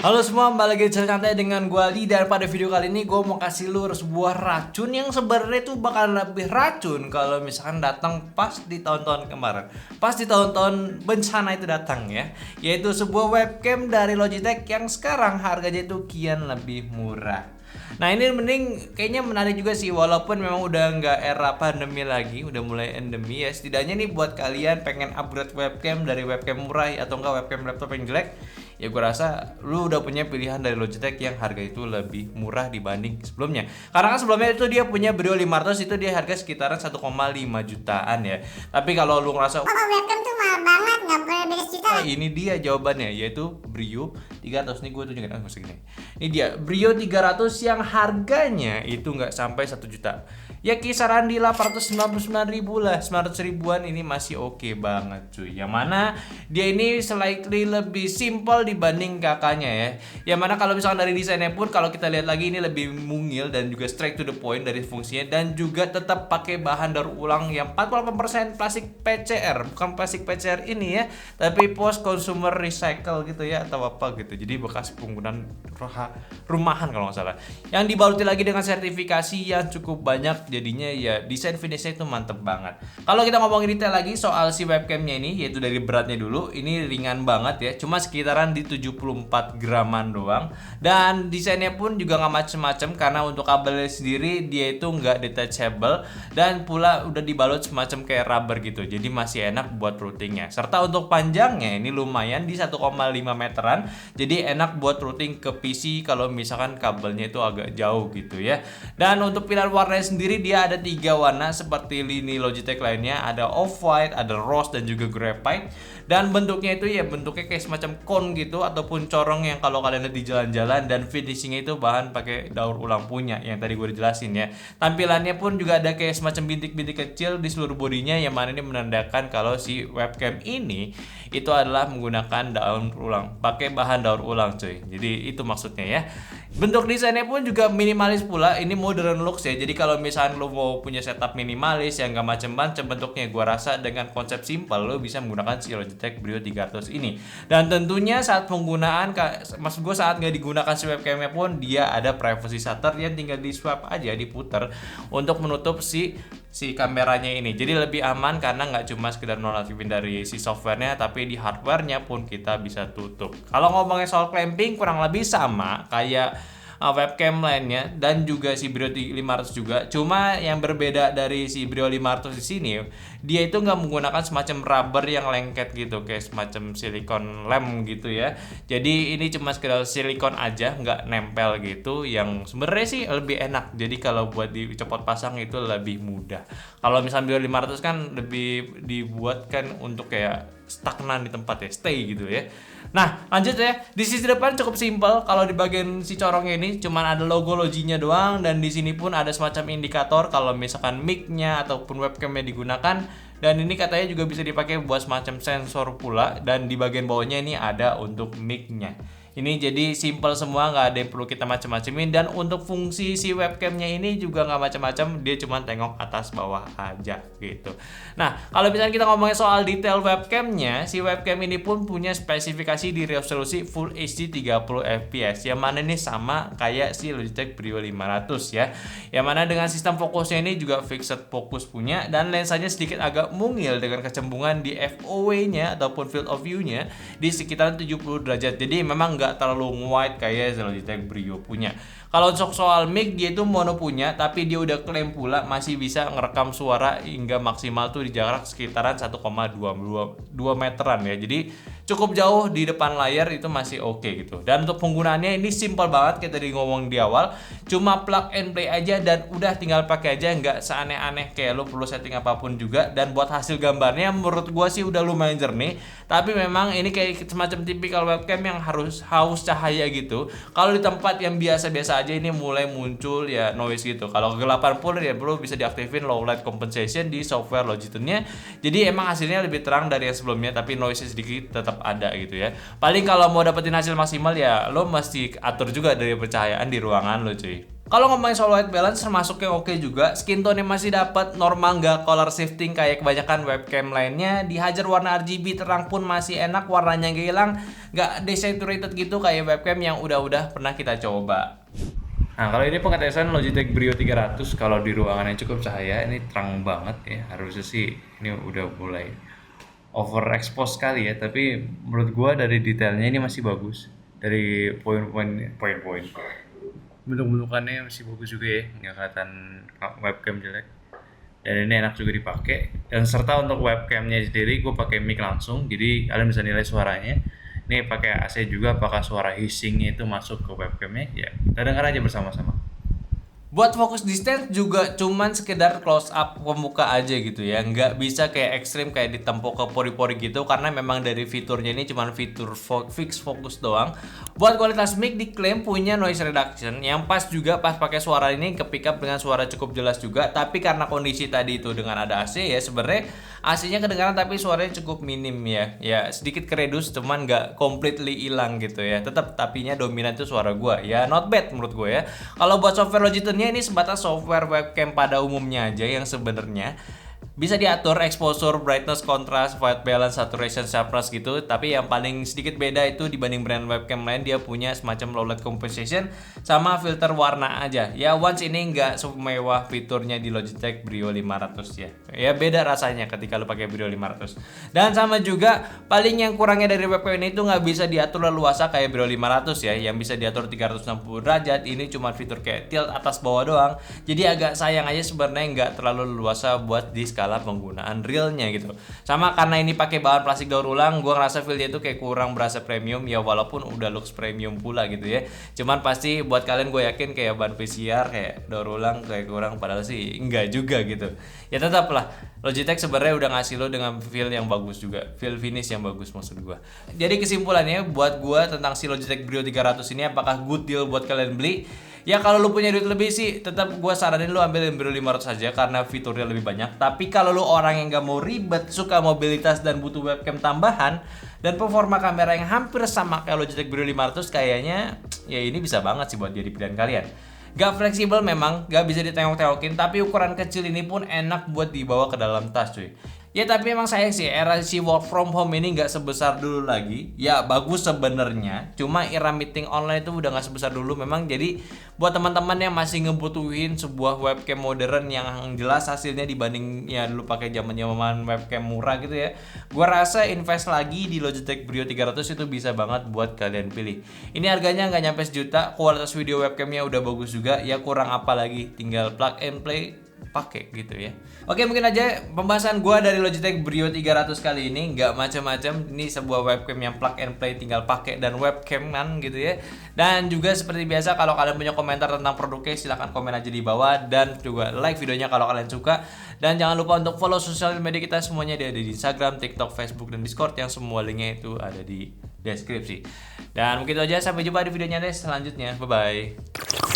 Halo semua, kembali lagi di channel santai dengan gue Ali. Dan pada video kali ini gue mau kasih lu sebuah racun yang sebenarnya tuh bakal lebih racun kalau misalkan datang pas di tahun-tahun kemarin, pas di tahun-tahun bencana itu datang ya. Yaitu sebuah webcam dari Logitech yang sekarang harganya itu kian lebih murah. Nah ini mending kayaknya menarik juga sih, walaupun memang udah nggak era pandemi lagi, udah mulai endemi ya. Setidaknya nih buat kalian pengen upgrade webcam dari webcam murah atau enggak webcam laptop yang jelek, ya gue rasa lu udah punya pilihan dari Logitech yang harga itu lebih murah dibanding sebelumnya. Karena kan sebelumnya itu dia punya Brio 500 itu dia harga sekitaran 1,5 jutaan ya. Tapi kalau lu ngerasa webcam tuh mahal banget, nggak boleh beda juta. ini dia jawabannya, yaitu Brio 300. Nih gue tunjukin segini. Ini dia Brio 300 yang harganya itu nggak sampai 1 juta. Ya kisaran di 899 ribu lah, 900 ribuan. Ini masih oke banget cuy. Yang mana dia ini slightly lebih simple dibanding kakaknya ya. Yang mana kalau misalkan dari desainnya pun, kalau kita lihat lagi ini lebih mungil dan juga straight to the point dari fungsinya. Dan juga tetap pakai bahan daur ulang yang 48% plastik PCR. Bukan plastik PCR ini ya, tapi post consumer recycle gitu ya, atau apa gitu. Jadi bekas penggunaan rumahan kalau nggak salah. Yang dibaluti lagi dengan sertifikasi yang cukup banyak. Jadinya ya desain finishnya itu mantep banget. Kalau kita ngomongin detail lagi soal si webcamnya ini, yaitu dari beratnya dulu, ini ringan banget ya, cuma sekitaran di 74 graman doang. Dan desainnya pun juga nggak macem-macem, karena untuk kabelnya sendiri dia itu nggak detachable dan pula udah dibalut semacam kayak rubber gitu. Jadi masih enak buat routingnya. Serta untuk panjangnya ini lumayan di 1,5 meteran. Jadi enak buat routing ke PC kalau misalkan kabelnya itu agak jauh gitu ya. Dan untuk pilihan warnanya sendiri dia ada 3 warna seperti lini Logitech lainnya, ada off-white, ada rose, dan juga graphite. Dan bentuknya itu ya bentuknya kayak semacam cone gitu ataupun corong yang kalau kalian lihat di jalan-jalan. Dan finishingnya itu bahan pakai daur ulang punya yang tadi gue jelasin ya. Tampilannya pun juga ada kayak semacam bintik-bintik kecil di seluruh bodinya, yang mana ini menandakan kalau si webcam ini itu adalah menggunakan daur ulang, pakai bahan daur ulang cuy. Jadi itu maksudnya ya. Bentuk desainnya pun juga minimalis pula, ini modern looks ya. Jadi kalau misalnya lo mau punya setup minimalis yang gak macem-macem bentuknya, gua rasa dengan konsep simple lo bisa menggunakan si Logitech Brio 300 ini. Dan tentunya saat penggunaan, maksud gue saat gak digunakan si webcamnya pun, dia ada privacy shutter yang tinggal di swipe aja, diputer untuk menutup si kameranya ini. Jadi lebih aman karena nggak cuma sekedar nonaktifin dari si softwarenya, tapi di hardwarenya pun kita bisa tutup. Kalau ngomongin soal clamping, kurang lebih sama kayak webcam lainnya dan juga si Brio 500 juga. Cuma yang berbeda dari si Brio 500 di sini, dia itu nggak menggunakan semacam rubber yang lengket gitu, kayak semacam silikon lem gitu ya. Jadi ini cuma sekedar silikon aja, nggak nempel gitu, yang sebenarnya sih lebih enak. Jadi kalau buat dicopot pasang itu lebih mudah. Kalau misalnya Brio 500 kan lebih dibuat kan untuk kayak stagnan di tempat ya, stay gitu ya. Nah lanjut ya, di sisi depan cukup simpel. Kalau di bagian si corongnya ini cuman ada logo Loginya doang, dan di sini pun ada semacam indikator kalau misalkan mic-nya ataupun webcam-nya digunakan. Dan ini katanya juga bisa dipakai buat semacam sensor pula, dan di bagian bawahnya ini ada untuk mic-nya. Ini jadi simple semua, nggak ada yang perlu kita macam-macamin. Dan untuk fungsi si webcamnya ini juga nggak macam-macam, dia cuma tengok atas bawah aja gitu. Nah kalau misalnya kita ngomongin soal detail webcamnya, si webcam ini pun punya spesifikasi di resolusi Full HD 30 fps, yang mana ini sama kayak si Logitech Brio 500 ya. Yang mana dengan sistem fokusnya ini juga fixed focus punya, dan lensanya sedikit agak mungil dengan kecembungan di FOV-nya ataupun field of view-nya di sekitaran 70 derajat. Jadi memang nggak terlalu wide kayak Logitech Brio punya. Kalau untuk soal mic, dia itu mono punya, tapi dia udah klaim pula masih bisa ngerekam suara hingga maksimal tuh di jarak sekitaran 1,22 meteran ya. Jadi cukup jauh di depan layar itu masih oke gitu. Dan untuk penggunaannya ini simple banget kayak tadi ngomong di awal, cuma plug and play aja dan udah tinggal pakai aja, nggak seaneh-aneh kayak lo perlu setting apapun juga. Dan buat hasil gambarnya menurut gua sih udah lumayan jernih, tapi memang ini kayak semacam tipikal webcam yang harus haus cahaya gitu. Kalau di tempat yang biasa-biasa aja ini mulai muncul ya noise gitu. Kalau kegelapan pun ya bro bisa diaktifin low light compensation di software Logitech-nya. Jadi emang hasilnya lebih terang dari yang sebelumnya, tapi noise sedikit tetap ada gitu ya. Paling kalau mau dapetin hasil maksimal ya lo mesti atur juga dari pencahayaan di ruangan lo cuy. Kalau ngomongin soal white balance termasuk yang oke juga, skin tone-nya masih dapat, normal nggak color shifting kayak kebanyakan webcam lainnya. Dihajar warna RGB terang pun masih enak, warnanya nggak hilang, nggak desaturated gitu kayak webcam yang udah pernah kita coba. Nah, kalau ini pengetesan Logitech Brio 300 kalau di ruangan yang cukup cahaya ini terang banget ya. Harusnya sih ini udah mulai overexpose kali ya, tapi menurut gua dari detailnya ini masih bagus. Dari poin-poin bentuk-bentukannya masih bagus juga ya, nggak kelihatan webcam jelek. Dan ini enak juga dipakai. Dan serta untuk webcamnya sendiri gue pakai mic langsung, jadi kalian bisa nilai suaranya. Ini pakai AC juga, apakah suara hissingnya itu masuk ke webcamnya? Ya, kita dengar aja bersama-sama. Buat fokus distance juga cuman sekedar close up ke muka aja gitu ya, nggak bisa kayak ekstrim kayak ditempok ke pori-pori gitu, karena memang dari fiturnya ini cuman fitur fix fokus doang. Buat kualitas mic diklaim punya noise reduction yang pas juga, pas pakai suara ini ke pick up dengan suara cukup jelas juga. Tapi karena kondisi tadi itu dengan ada AC ya, sebenarnya AC-nya kedengaran tapi suaranya cukup minim ya. Ya sedikit keredus cuman nggak completely hilang gitu ya. Tetap tapinya dominan tuh suara gua. Ya not bad menurut gue ya. Kalau buat software Logitech-nya ini sebatas software webcam pada umumnya aja yang sebenarnya bisa diatur exposure, brightness, contrast, white balance, saturation, sharpness gitu. Tapi yang paling sedikit beda itu dibanding brand webcam lain, dia punya semacam low light compensation sama filter warna aja. Ya once ini nggak semewah fiturnya di Logitech Brio 500 ya. Ya beda rasanya ketika lu pakai Brio 500. Dan sama juga paling yang kurangnya dari webcam ini itu nggak bisa diatur leluasa kayak Brio 500 ya, yang bisa diatur 360 derajat. Ini cuma fitur kayak tilt atas bawah doang. Jadi agak sayang aja sebenarnya nggak terlalu leluasa buat di skala penggunaan realnya gitu. Sama karena ini pakai bahan plastik daur ulang, gua ngerasa feel dia itu kayak kurang berasa premium ya, walaupun udah looks premium pula gitu ya. Cuman pasti buat kalian gue yakin kayak bahan PCR kayak daur ulang kayak kurang, padahal sih enggak juga gitu. Ya tetap lah Logitech sebenarnya udah ngasih lo dengan feel yang bagus juga, feel finish yang bagus maksud gua. Jadi kesimpulannya buat gua tentang si Logitech Brio 300 ini, apakah good deal buat kalian beli? Ya kalau lu punya duit lebih sih tetap gue saranin lu ambil yang Brio 500 saja karena fiturnya lebih banyak. Tapi kalau lu orang yang gak mau ribet, suka mobilitas dan butuh webcam tambahan dan performa kamera yang hampir sama kayak Logitech Brio 500, kayaknya ya ini bisa banget sih buat jadi pilihan kalian. Gak fleksibel memang, gak bisa ditengok-tengokin, tapi ukuran kecil ini pun enak buat dibawa ke dalam tas cuy. Ya tapi emang sayang sih era si work from home ini nggak sebesar dulu lagi. Ya bagus sebenarnya, cuma era meeting online itu udah nggak sebesar dulu memang. Jadi buat teman-teman yang masih ngebutuhin sebuah webcam modern yang jelas hasilnya dibanding ya dulu pakai zaman-zaman webcam murah gitu ya, gua rasa invest lagi di Logitech Brio 300 itu bisa banget buat kalian pilih. Ini harganya nggak nyampe sejuta, kualitas video webcamnya udah bagus juga. Ya kurang apa lagi, tinggal plug and play pakai gitu ya. Oke, mungkin aja pembahasan gua dari Logitech Brio 300 kali ini, nggak macam-macam. Ini sebuah webcam yang plug and play, tinggal pakai dan webcam kan gitu ya. Dan juga seperti biasa kalau kalian punya komentar tentang produknya silahkan komen aja di bawah, dan juga like videonya kalau kalian suka. Dan jangan lupa untuk follow sosial media kita semuanya, ada di Instagram, TikTok, Facebook, dan Discord yang semua linknya itu ada di deskripsi. Dan mungkin itu aja, sampai jumpa di videonya deh selanjutnya. Bye bye.